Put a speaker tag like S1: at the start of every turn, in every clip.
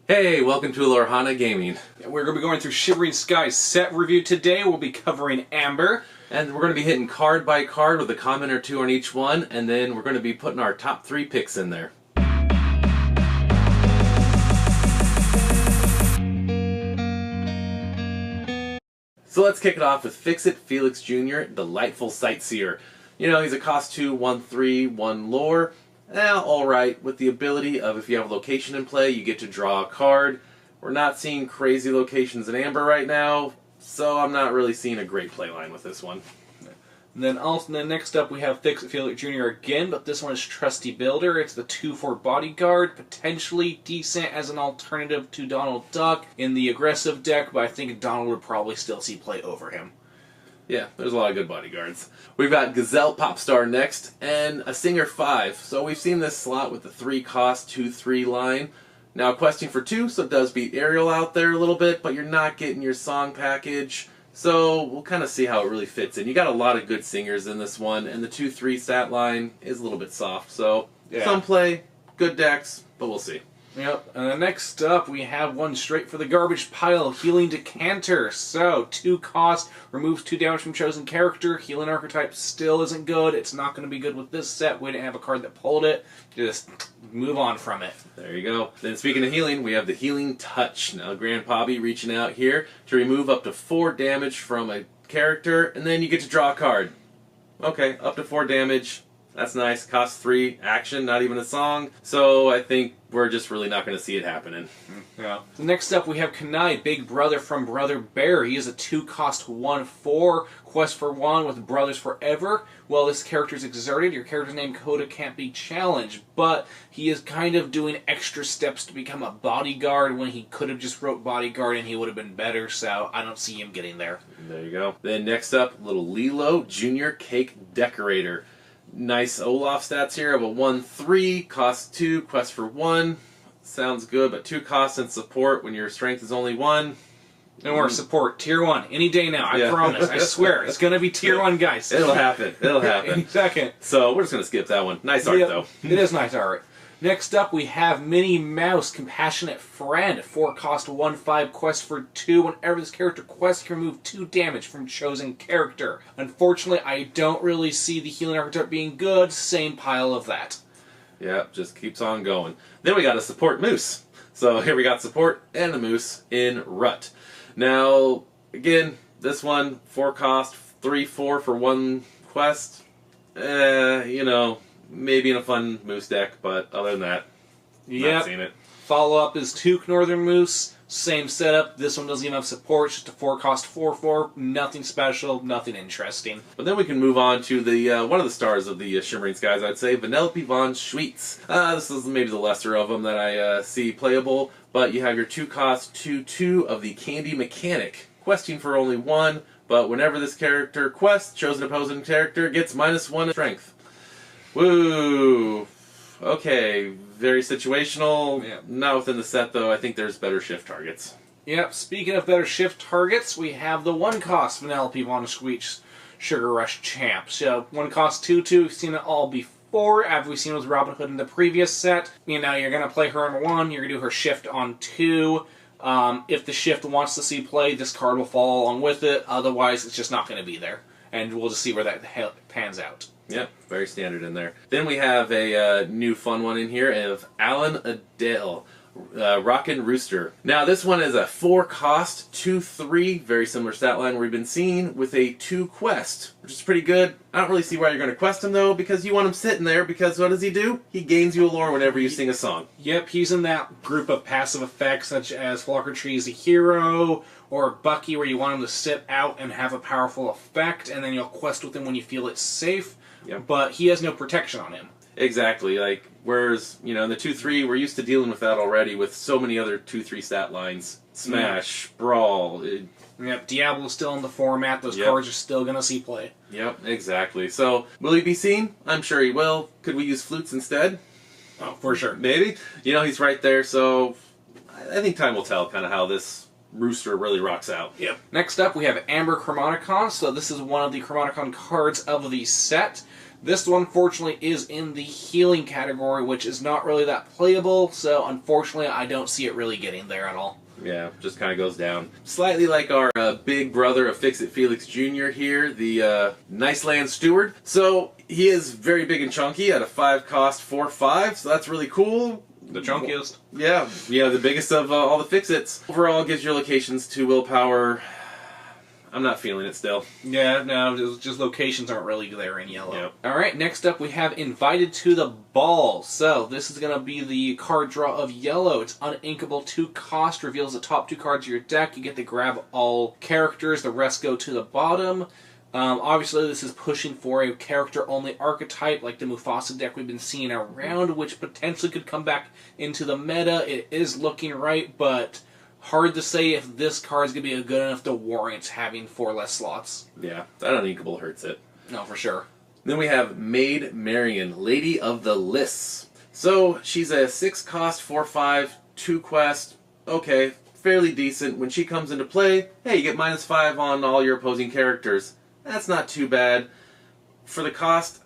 S1: Hey, welcome to Lorhana Gaming.
S2: We're going to be going through Shimmering Skies set review today. We'll be covering Amber.
S1: And we're going to be hitting card by card with a comment or two on each one, and then we're going to be putting our top 3 picks in there. So let's kick it off with Fix-It Felix Jr., Delightful Sightseer. You know, he's a cost 2, 1/3, 1 lore. Alright, with the ability of if you have a location in play, you get to draw a card. We're not seeing crazy locations in Amber right now, so I'm not really seeing a great playline with this one.
S2: And then next up we have Fix-It Felix Jr. again, but this one is Trusty Builder. It's the 2/4 bodyguard, potentially decent as an alternative to Donald Duck in the aggressive deck, but I think Donald would probably still see play over him.
S1: Yeah, there's a lot of good bodyguards. We've got Gazelle Popstar next, and a Singer 5. So we've seen this slot with the 3 cost, 2/3 line. Now questing for 2, so it does beat Ariel out there a little bit, but you're not getting your song package. So we'll kind of see how it really fits in. You got a lot of good singers in this one, and the 2/3 stat line is a little bit soft. So some play, good decks, but we'll see.
S2: Yep, and then next up we have one straight for the garbage pile, Healing Decanter. So, 2 cost, removes 2 damage from chosen character. Healing archetype still isn't good. It's not going to be good with this set. We didn't have a card that pulled it. Just move on from it.
S1: There you go. Then speaking of healing, we have the Healing Touch. Now Grandpappy reaching out here to remove up to 4 damage from a character, and then you get to draw a card. Okay, up to 4 damage. That's nice. Cost 3, action, not even a song. So I think we're just really not going to see it happening.
S2: Yeah. So next up we have Kanai, Big Brother from Brother Bear. He is a 2 cost 1/4, quest for 1 with Brothers Forever. Well, this character is exerted. Your character's name Coda can't be challenged, but he is kind of doing extra steps to become a bodyguard when he could have just wrote bodyguard and he would have been better, so I don't see him getting there.
S1: There you go. Then next up, little Lilo, Junior Cake Decorator. Nice Olaf stats here of a 1/3, cost 2, quest for 1. Sounds good, but 2 costs and support when your strength is only 1.
S2: No more support. Tier 1. Any day now. I promise. I swear. It's going to be Tier 1, guys.
S1: It'll happen. It'll happen.
S2: Any second.
S1: So we're just going to skip that one. Nice art, though.
S2: It is nice art. Next up, we have Minnie Mouse, Compassionate Friend. 4 cost, 1/5, quest for 2. Whenever this character quests, you can remove 2 damage from chosen character. Unfortunately, I don't really see the healing archetype being good. Same pile of that.
S1: Yeah, just keeps on going. Then we got a support moose. So here we got support and the moose in Rut. Now, again, this one, 4 cost, 3/4 for 1 quest. You know, maybe in a fun moose deck, but other than that, not seeing it.
S2: Follow-up is Took Northern Moose. Same setup. This one doesn't even have support. Just a 4 cost 4/4. Nothing special. Nothing interesting.
S1: But then we can move on to the one of the stars of the Shimmering Skies, I'd say, Vanellope von Schweetz. This is maybe the lesser of them that I see playable. But you have your 2 cost 2/2 of the Candy Mechanic. Questing for only 1, but whenever this character quests, chosen opposing character gets -1 strength. Woo! Okay, very situational.
S2: Yeah.
S1: Not within the set, though. I think there's better shift targets.
S2: Yep, speaking of better shift targets, we have the 1 cost Vanellope von Schweetz Sugar Rush Champ. So, 1 cost 2/2, we've seen it all before. After we've seen it with Robin Hood in the previous set. You know, you're going to play her on 1, you're going to do her shift on 2. If the shift wants to see play, this card will follow along with it. Otherwise, it's just not going to be there. And we'll just see where that pans out.
S1: Yep, very standard in there. Then we have a new fun one in here of Alan Adele, Rockin' Rooster. Now this one is a 4 cost, 2/3, very similar stat line we've been seeing, with a 2 quest, which is pretty good. I don't really see why you're going to quest him though, because you want him sitting there, because what does he do? He gains you a lore whenever you sing a song.
S2: Yep, he's in that group of passive effects such as Flocker Tree's a hero, or Bucky where you want him to sit out and have a powerful effect, and then you'll quest with him when you feel it's safe.
S1: Yep.
S2: But he has no protection on him.
S1: Exactly. Like, whereas, you know, in the 2/3, we're used to dealing with that already with so many other 2/3 stat lines. Smash, Brawl.
S2: Yep, Diablo's still in the format. Those cards are still going to see play.
S1: Yep, exactly. So, will he be seen? I'm sure he will. Could we use flutes instead?
S2: Oh, for sure.
S1: Maybe. You know, he's right there, so I think time will tell kind of how this Rooster really rocks out.
S2: Yep. Next up, we have Amber Chromaticon. So this is one of the Chromaticon cards of the set. This one, unfortunately, is in the healing category, which is not really that playable, so unfortunately I don't see it really getting there at all.
S1: Yeah, just kind of goes down. Slightly like our big brother of Fix-It Felix Jr. here, the Nice Land Steward. So he is very big and chunky at a 5-cost 4/5, so that's really cool.
S2: The chunkiest.
S1: Yeah, the biggest of all the Fix-Its. Overall, gives your locations 2 willpower. I'm not feeling it still.
S2: Yeah, no, just locations aren't really there in yellow.
S1: Yep.
S2: Alright, next up we have Invited to the Ball. So, this is going to be the card draw of yellow. It's uninkable 2 cost, reveals the top 2 cards of your deck. You get to grab all characters, the rest go to the bottom. Obviously, this is pushing for a character-only archetype like the Mufasa deck we've been seeing around, which potentially could come back into the meta. It is looking right, but hard to say if this card is going to be good enough to warrant having 4 less slots.
S1: Yeah, that uninkable hurts it.
S2: No, for sure.
S1: Then we have Maid Marian, Lady of the Lists. So, she's a 6-cost 4/5, 2 quest. Okay, fairly decent. When she comes into play, hey, you get -5 on all your opposing characters. That's not too bad. For the cost,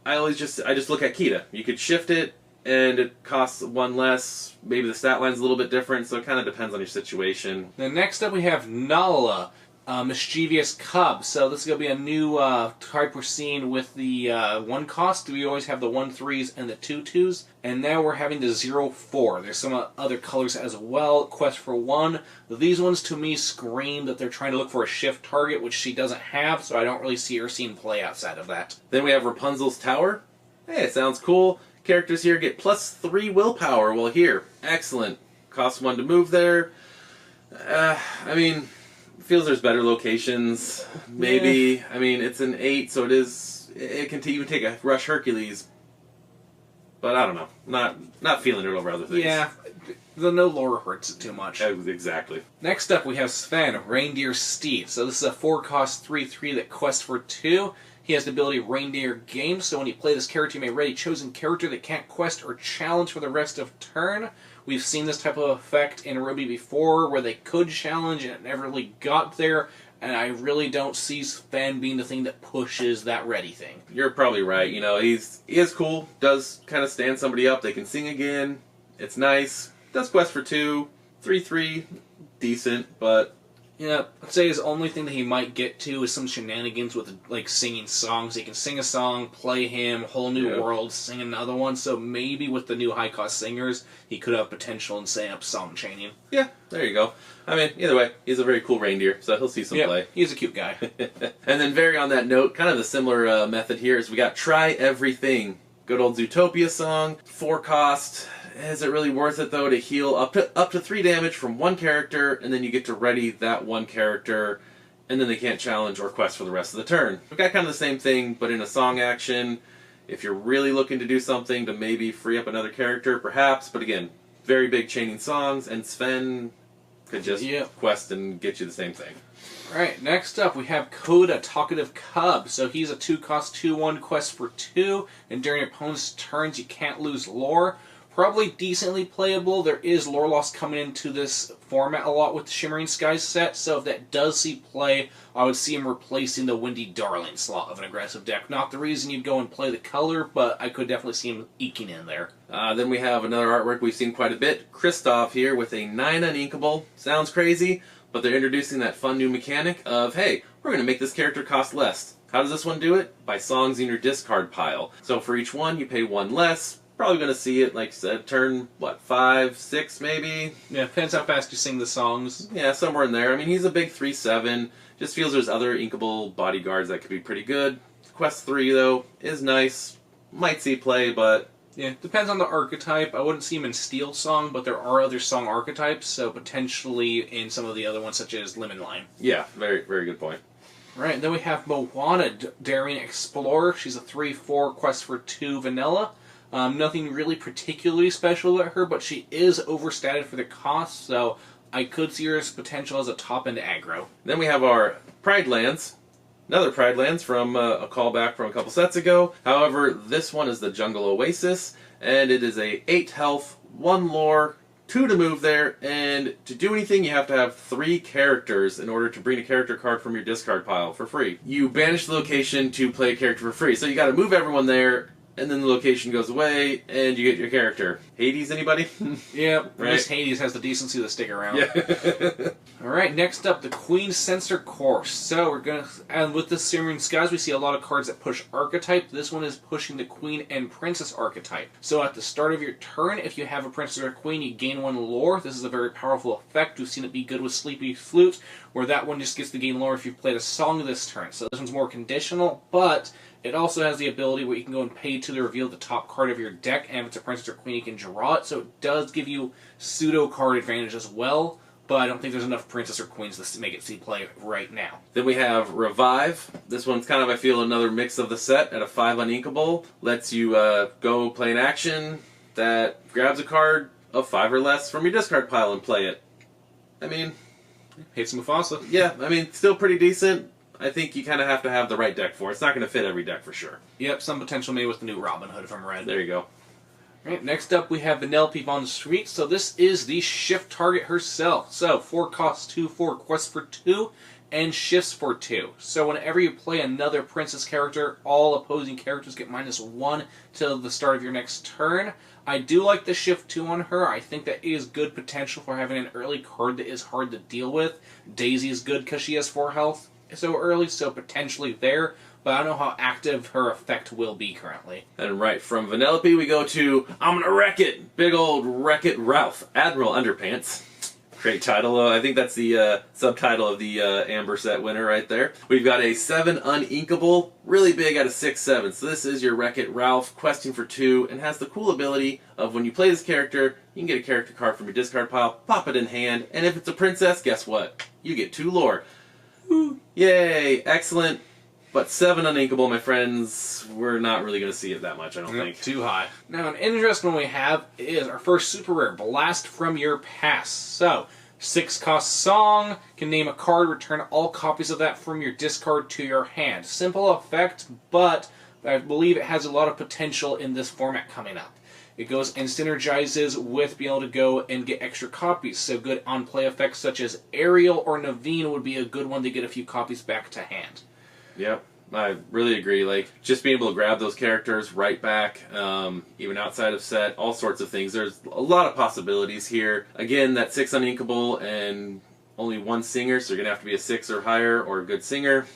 S1: I just look at Kita. You could shift it, and it costs 1 less. Maybe the stat line's a little bit different, so it kind of depends on your situation.
S2: Then next up we have Nala, Mischievous Cub. So this is going to be a new type we're seeing with the 1 cost. We always have the 1/3s and the 2/2s. And now we're having the 0/4. There's some other colors as well. Quest for 1. These ones to me scream that they're trying to look for a shift target, which she doesn't have, so I don't really see her seeing play outside of that.
S1: Then we have Rapunzel's Tower. Hey, it sounds cool. Characters here get +3 willpower. Well, here, excellent. Costs 1 to move there. I mean, feels there's better locations. Maybe. Yeah. I mean, it's an 8, so it can even take a Rush Hercules. But I don't know. Not feeling it over other things.
S2: Yeah, the no lore hurts it too much.
S1: Exactly.
S2: Next up, we have Sven, Reindeer Steed. So this is a 4-cost 3/3 that quests for 2. He has the ability Reindeer Game, so when you play this character, you may ready a chosen character that can't quest or challenge for the rest of turn. We've seen this type of effect in Ruby before, where they could challenge and it never really got there, and I really don't see Sven being the thing that pushes that ready thing.
S1: You're probably right. You know, he is cool, does kind of stand somebody up, they can sing again, it's nice, does quest for 2, 3/3, decent, but
S2: yeah, I'd say his only thing that he might get to is some shenanigans with, like, singing songs. He can sing a song, play him, whole new world, sing another one. So maybe with the new high-cost singers, he could have potential in setting up song chaining.
S1: Yeah, there you go. I mean, either way, he's a very cool reindeer, so he'll see some play.
S2: He's a cute guy.
S1: And then very on that note, kind of the similar method here is we got Try Everything. Good old Zootopia song, 4 cost. Is it really worth it, though, to heal up to 3 damage from 1 character, and then you get to ready that 1 character, and then they can't challenge or quest for the rest of the turn? We've got kind of the same thing, but in a song action. If you're really looking to do something to maybe free up another character, perhaps, but again, very big chaining songs, and Sven could just quest and get you the same thing.
S2: Alright, next up we have Coda, Talkative Cub. So he's a 2-cost 2/1 quest for 2, and during your opponent's turns you can't lose lore. Probably decently playable. There is lore loss coming into this format a lot with the Shimmering Skies set, so if that does see play, I would see him replacing the Windy Darling slot of an aggressive deck. Not the reason you'd go and play the color, but I could definitely see him eking in there.
S1: Then we have another artwork we've seen quite a bit. Kristoff here with a 9 uninkable. Sounds crazy, but they're introducing that fun new mechanic of, hey, we're going to make this character cost less. How does this one do it? By songs in your discard pile. So for each one, you pay 1 less. Probably going to see it, like I said, turn, 5, 6 maybe?
S2: Yeah, depends how fast you sing the songs.
S1: Yeah, somewhere in there. I mean, he's a big 3/7. Just feels there's other inkable bodyguards that could be pretty good. Quest 3, though, is nice. Might see play, but
S2: yeah, depends on the archetype. I wouldn't see him in Steel Song, but there are other song archetypes, so potentially in some of the other ones, such as Lemon Line.
S1: Yeah, very, very good point.
S2: Right, then we have Moana, Daring Explorer. She's a 3/4 quest for 2 vanilla. Nothing really particularly special about her, but she is overstated for the cost, so I could see her as potential as a top-end aggro.
S1: Then we have our Pride Lands. Another Pride Lands from a callback from a couple sets ago. However, this one is the Jungle Oasis, and it is a 8 health, 1 lore, 2 to move there, and to do anything you have to have 3 characters in order to bring a character card from your discard pile for free. You banish the location to play a character for free, so you gotta move everyone there, and then the location goes away, and you get your character. Hades, anybody?
S2: Yeah,
S1: right?
S2: Miss Hades has the decency to stick around.
S1: Yeah.
S2: Alright, next up, the Queen Censor Course. So we're gonna, and with this Shimmering Skies, we see a lot of cards that push archetype. This one is pushing the Queen and Princess archetype. So at the start of your turn, if you have a Princess or a Queen, you gain 1 lore. This is a very powerful effect. We've seen it be good with Sleepy Flute, where that one just gets to gain lore if you've played a song this turn. So this one's more conditional, but it also has the ability where you can go and pay to reveal the top card of your deck, and if it's a Princess or Queen, you can draw it. So it does give you pseudo card advantage as well, but I don't think there's enough Princess or Queens to make it see play right now.
S1: Then we have Revive. This one's kind of, I feel, another mix of the set at a 5 uninkable. Lets you go play an action that grabs a card of 5 or less from your discard pile and play it. I mean,
S2: Hates Mufasa.
S1: yeah, I mean, still pretty decent. I think you kind of have to have the right deck for it. It's not going to fit every deck for sure.
S2: Yep, some potential maybe with the new Robin Hood from Red.
S1: There you go.
S2: Alright, next up we have Vanellope on the Street. So this is the shift target herself. So 4 costs 2, 4 quests for 2, and shifts for 2. So whenever you play another princess character, all opposing characters get -1 till the start of your next turn. I do like the shift 2 on her. I think that is good potential for having an early card that is hard to deal with. Daisy is good because she has 4 health so early, so potentially there. But I don't know how active her effect will be currently.
S1: And right from Vanellope, we go to I'm Gonna Wreck It! Big old Wreck It Ralph, Admiral Underpants. Great title. I think that's the subtitle of the Amber set winner right there. We've got a 7 uninkable, really big at a 6/7. So this is your Wreck It Ralph, questing for 2, and has the cool ability of when you play this character, you can get a character card from your discard pile, pop it in hand, and if it's a princess, guess what? You get 2 lore. Woo. Yay! Excellent. But 7 uninkable, my friends, we're not really going to see it that much, I don't think.
S2: Too high. Now, an interesting one we have is our first super rare, Blast from Your Past. So, 6 cost song, can name a card, return all copies of that from your discard to your hand. Simple effect, but I believe it has a lot of potential in this format coming up. It goes and synergizes with being able to go and get extra copies. So good on-play effects such as Ariel or Naveen would be a good one to get a few copies back to hand.
S1: Yep, I really agree. Like, just being able to grab those characters right back, even outside of set, all sorts of things. There's a lot of possibilities here. Again, that 6 uninkable and only 1 singer, so you're going to have to be a 6 or higher or a good singer.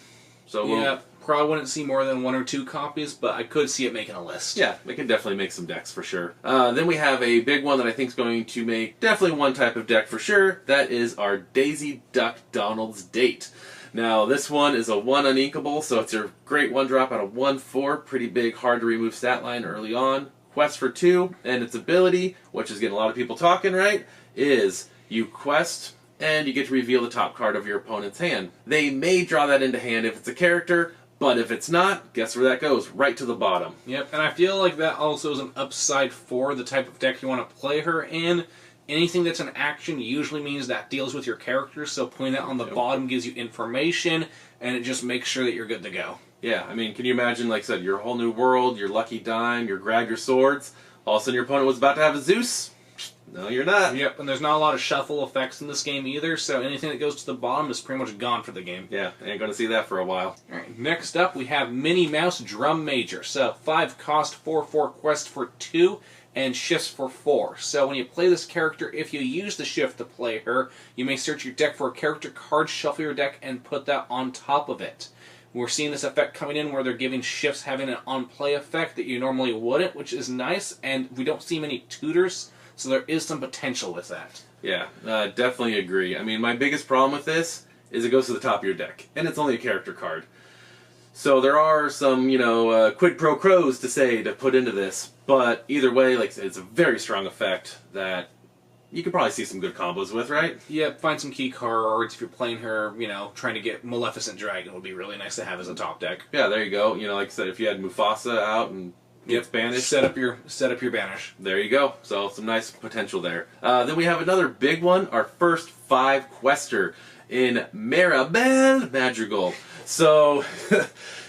S1: So
S2: yeah, probably wouldn't see more than 1 or 2 copies, but I could see it making a list.
S1: Yeah, it can definitely make some decks for sure. Then we have a big one that I think is going to make definitely one type of deck for sure. That is our Daisy Duck Donald's Date. Now, this one is a 1 uninkable, so it's your great 1-drop out of 1/4. Pretty big, hard to remove stat line early on. Quest for 2, and its ability, which is getting a lot of people talking, right, is you quest and you get to reveal the top card of your opponent's hand. They may draw that into hand if it's a character, but if it's not, guess where that goes? Right to the bottom.
S2: Yep, and I feel like that also is an upside for the type of deck you want to play her in. Anything that's an action usually means that deals with your character, so putting that on the bottom gives you information, and it just makes sure that you're good to go.
S1: Yeah, I mean, can you imagine, like I said, your whole new world, your lucky dime, your grab your swords, all of a sudden your opponent was about to have a Zeus? No, you're not.
S2: Yep, and there's not a lot of shuffle effects in this game either, so anything that goes to the bottom is pretty much gone for the game.
S1: Yeah, ain't gonna see that for a while.
S2: Alright, next up we have Minnie Mouse Drum Major. So, 5 cost, 4/4 quest for 2, and shifts for 4. So when you play this character, if you use the shift to play her, you may search your deck for a character card, shuffle your deck, and put that on top of it. We're seeing this effect coming in where they're giving shifts having an on-play effect that you normally wouldn't, which is nice, and we don't see many tutors, so there is some potential with that.
S1: Yeah, definitely agree. I mean, my biggest problem with this is it goes to the top of your deck, and it's only a character card. So there are some, quid pro quos to say to put into this, but either way, like I said, it's a very strong effect that you could probably see some good combos with, right?
S2: Yeah, find some key cards. If you're playing her, trying to get Maleficent Dragon would be really nice to have as a top deck.
S1: Yeah, there you go. Like I said, if you had Mufasa out and gets banished,
S2: set up your banish.
S1: There you go. So some nice potential there. Then we have another big one, our first 5 quester in Maribel Madrigal. So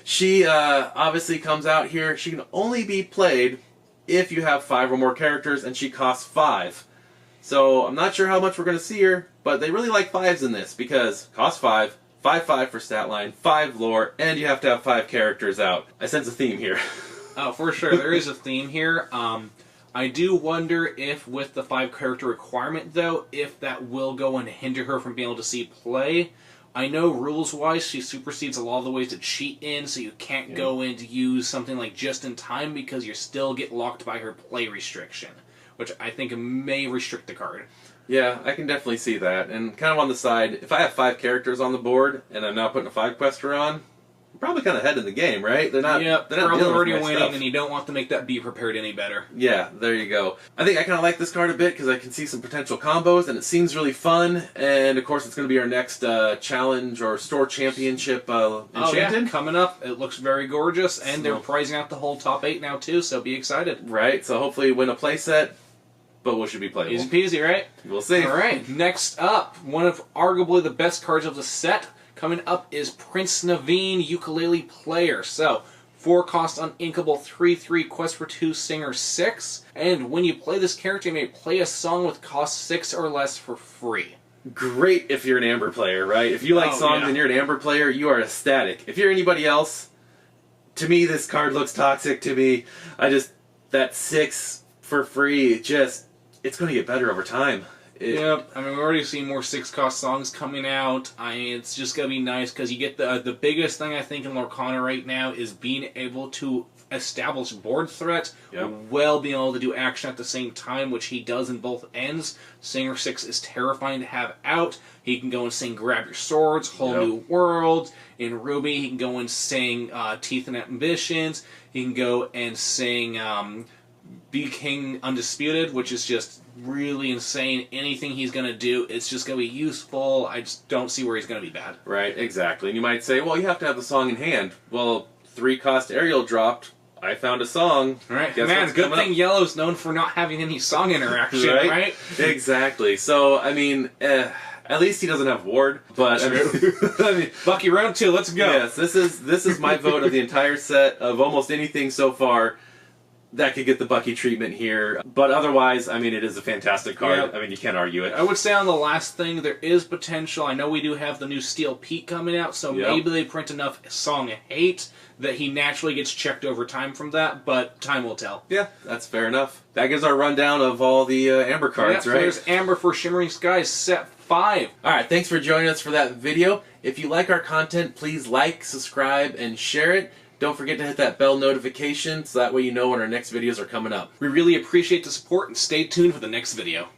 S1: she obviously comes out here. She can only be played if you have 5 or more characters, and she costs 5. So I'm not sure how much we're going to see her, but they really like 5s in this because cost 5, 5/5 for stat line, 5 lore, and you have to have 5 characters out. I sense a theme here.
S2: Oh, for sure. There is a theme here. I do wonder if with the 5 character requirement, though, if that will go and hinder her from being able to see play. I know rules-wise she supersedes a lot of the ways to cheat in, so you can't go in to use something like just in time because you still get locked by her play restriction, which I think may restrict the card.
S1: Yeah, I can definitely see that. And kind of on the side, if I have 5 characters on the board and I'm now putting a 5-quester on, I'm probably kind of ahead in the game, right? They're not.
S2: Yep,
S1: they're not
S2: probably already
S1: dealing with my
S2: winning,
S1: stuff.
S2: and you don't want to make that be prepared any better.
S1: Yeah, there you go. I think I kind of like this card a bit because I can see some potential combos, and it seems really fun. And of course, it's going to be our next challenge or store championship Enchanted.
S2: Oh yeah, coming up. It looks very gorgeous, and they're pricing out the whole top 8 now too, so be excited.
S1: Right, so hopefully win a playset, but we should be playable.
S2: Easy peasy, right?
S1: We'll see.
S2: Alright, next up, one of arguably the best cards of the set. Coming up is Prince Naveen, Ukulele Player. So, 4 cost uninkable, 3/3, quest for 2, singer 6. And when you play this character, you may play a song with cost 6 or less for free.
S1: Great if you're an Amber player, right? If you like songs and you're an Amber player, you are ecstatic. If you're anybody else, to me this card looks toxic to me. That 6 for free, it's going to get better over time.
S2: Yep, I mean, we've already seen more 6-cost songs coming out. It's just going to be nice because you get the biggest thing I think in Lorcana right now is being able to establish board threat while being able to do action at the same time, which he does in both ends. Singer 6 is terrifying to have out. He can go and sing Grab Your Swords, Whole New World. In Ruby, he can go and sing Teeth and Ambitions. He can go and sing Be King Undisputed, which is just really insane. Anything he's going to do, it's just going to be useful. I just don't see where he's going to be bad.
S1: Right, exactly. And you might say, well, you have to have the song in hand. Well, 3-cost Ariel dropped. I found a song.
S2: Right. Man, good thing Yellow's known for not having any song interaction, right?
S1: Exactly. So, I mean, at least he doesn't have Ward. But I mean,
S2: Bucky, round 2, let's go.
S1: Yes, this is my vote of the entire set of almost anything so far. That could get the Bucky treatment here. But otherwise, I mean, it is a fantastic card.
S2: Yep.
S1: I mean, you can't argue it.
S2: I would say on the last thing, there is potential. I know we do have the new Steel Pete coming out, so maybe they print enough Song of Hate that he naturally gets checked over time from that, but time will tell.
S1: Yeah, that's fair enough. That gives our rundown of all the Amber cards, right?
S2: So there's Amber for Shimmering Skies, set 5.
S1: Alright, thanks for joining us for that video. If you like our content, please like, subscribe, and share it. Don't forget to hit that bell notification so that way you know when our next videos are coming up.
S2: We really appreciate the support and stay tuned for the next video.